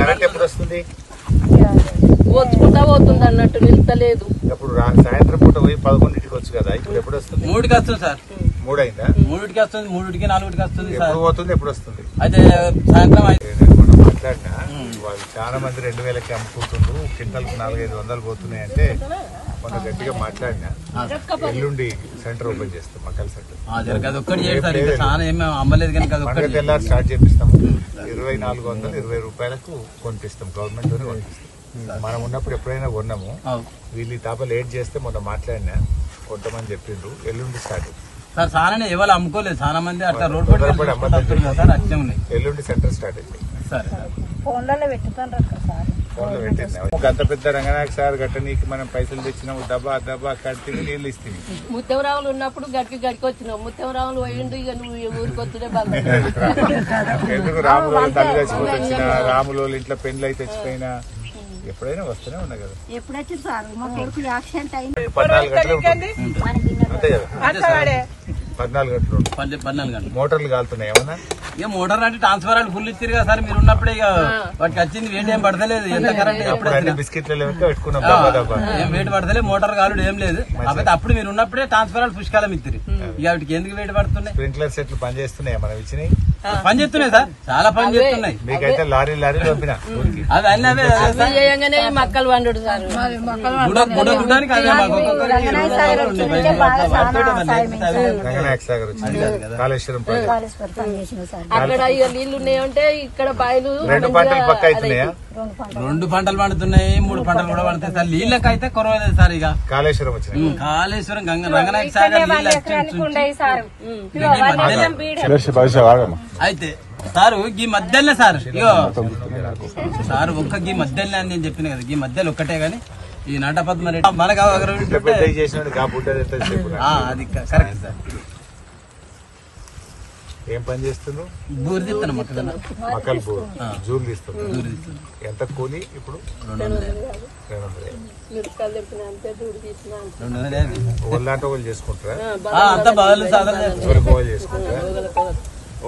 Current ఎప్పుడు వస్తుంది? వచ్చుకుంటా పోతుంది అన్నట్టు నిలుస్తలేదు. అప్పుడు సాయంత్రం పూట పోయి 11కి వచ్చు కదా, ఇప్పుడు ఎప్పుడు వస్తుంది? 3కి వస్తుంది సార్. 3 అయిందా? 3కి వస్తుంది, 3కి 4కి వస్తుంది. ఎప్పుడు పోతుంది, ఎప్పుడు వస్తుంది? అయితే సాయంత్రం మనం మాట్లాడినా వాళ్ళు చాలా మంది 2000కి అమ్ముకుంటుండ్రు, క్వింటల్కి 400-500 పోతున్నాయి అంటే మొన్న గట్టిగా మాట్లాడినా. ఎల్లుండి సెంటర్ ఓపెన్ చేస్తాం, మక్కల్ సెంటర్. తెల్లారి స్టార్ట్ చేపిస్తాము. 2420 రూపాయలకు కొనిపిస్తాం, గవర్నమెంట్ లోనే కొనిపిస్తాం. మనం ఉన్నప్పుడు ఎప్పుడైనా కొన్నాము. వీళ్ళు తాప లేట్ చేస్తే మొన్న మాట్లాడినా కొట్టమని చెప్పిండ్రు. ఎల్లుండి స్టార్ట్ సార్. చాలా ఎవరు అమ్ముకోలేదు, చాలా మంది అట్లా రోడ్ ఎల్లుండి సెంటర్ స్టార్ట్ అయింది. ఫోన్లలో పెట్టుతాను సార్. గంత పెద్ద రంగనాయక సార్ గట్ట నీకు మనం పైసలు తెచ్చినాము, దబ్బా కట్టి నీళ్ళు ఇస్తుంది. ముత్యంరావులు ఉన్నప్పుడు గడికి వచ్చినావు. ముత్యంరావులు పోయిండు, ఇక నువ్వు ఊరికి వస్తుండే బాగా. ఎందుకు రాములు తల్లి చచ్చిపోతే వచ్చిన, రాములు ఇంట్లో పెళ్లి అయితే తెచ్చిపోయినా ఎప్పుడైనా వస్తూనే ఉన్నా కదా. ఎప్పుడు వచ్చి సార్ మా కొడుకు యాక్సిడెంట్ అయింది. 14 గంటలు అంతే కదా, 14 గంటలు 14 గంటలు. మోటార్లు కాలుతున్నాయి ఏమన్నా? ఇక మోటార్ అంటే ట్రాన్స్ఫర్ ఫుల్ ఇచ్చారు కదా సార్. మీరు ఉన్నప్పుడే ఇక వాటికి వచ్చింది వేడి ఏం పడతలేదు. ఎంత కరెంట్ బిస్కెట్లు పెట్టుకున్నాం, ఏం వేడి పడతలేదు, మోటార్ కాలుడు ఏం లేదు. కాకపోతే అప్పుడు మీరు ఉన్నప్పుడే ట్రాన్స్ఫర్ పుష్కాలం ఇచ్చారు. ఇక వాటికి ఎందుకు వేడి పడుతున్నాయి? స్ప్రింక్లర్ సెట్లు పని చేస్తున్నాయి, మనం ఇచ్చినాయి పని చేస్తున్నాయి సార్, చాలా పని చేస్తున్నాయి. మీకైతే లారీ పంపిన అది అన్నీ అవే మక్కలు వండు సార్. గుడానికి అదే మాకు రంగనాయక సాగర్ వచ్చింది, కాళేశ్వరం అక్కడ ఇక నీళ్లు ఉన్నాయంటే ఇక్కడ బాయిలు 2 పంటలు పక్క అవుతున్నాయా? 2 పంటలు పండుతున్నాయి, 3 పంటలు కూడా పడుతాయి సార్. నీళ్ళకి అయితే కొరవలేదు సార్. ఇక కాళేశ్వరం వచ్చింది, కాళేశ్వరం రంగనాయక సాగర్ అయితే సారు ఈ మధ్యలో సార్. ఇగో సార్ ఒక్క గీ మధ్యలో అని నేను చెప్పిన కదా, ఈ మధ్యలో ఒక్కటే గాని ఈ నటపద్మరెడ్డి మనకు అది కరెక్ట్ సార్. ఏం పని చేస్తున్నావు? బూరు తీస్తాను మక్కలు బూరు, జూలు తీస్తున్నావు. ఎంత కూలి ఇప్పుడు? 200. ఒళ్ళంటే వాళ్ళు చేసుకుంటారా? అంతా బదులు సాధన చేసుకుంటారా?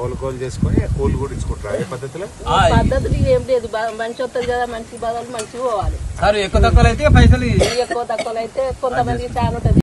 ఓలుకోలు చేసుకుని కూలి కూడా ఇచ్చుకుంటారా? ఏ పద్ధతిలో? పద్ధతులు ఏం లేదు, మంచి వస్తుంది కదా, మంచి బదులు మంచిగా పోవాలి సార్. ఎక్కువ తక్కువ అయితే పైసలు, ఎక్కువ తక్కువ అయితే కొంతమందికి చాలా ఉంటుంది.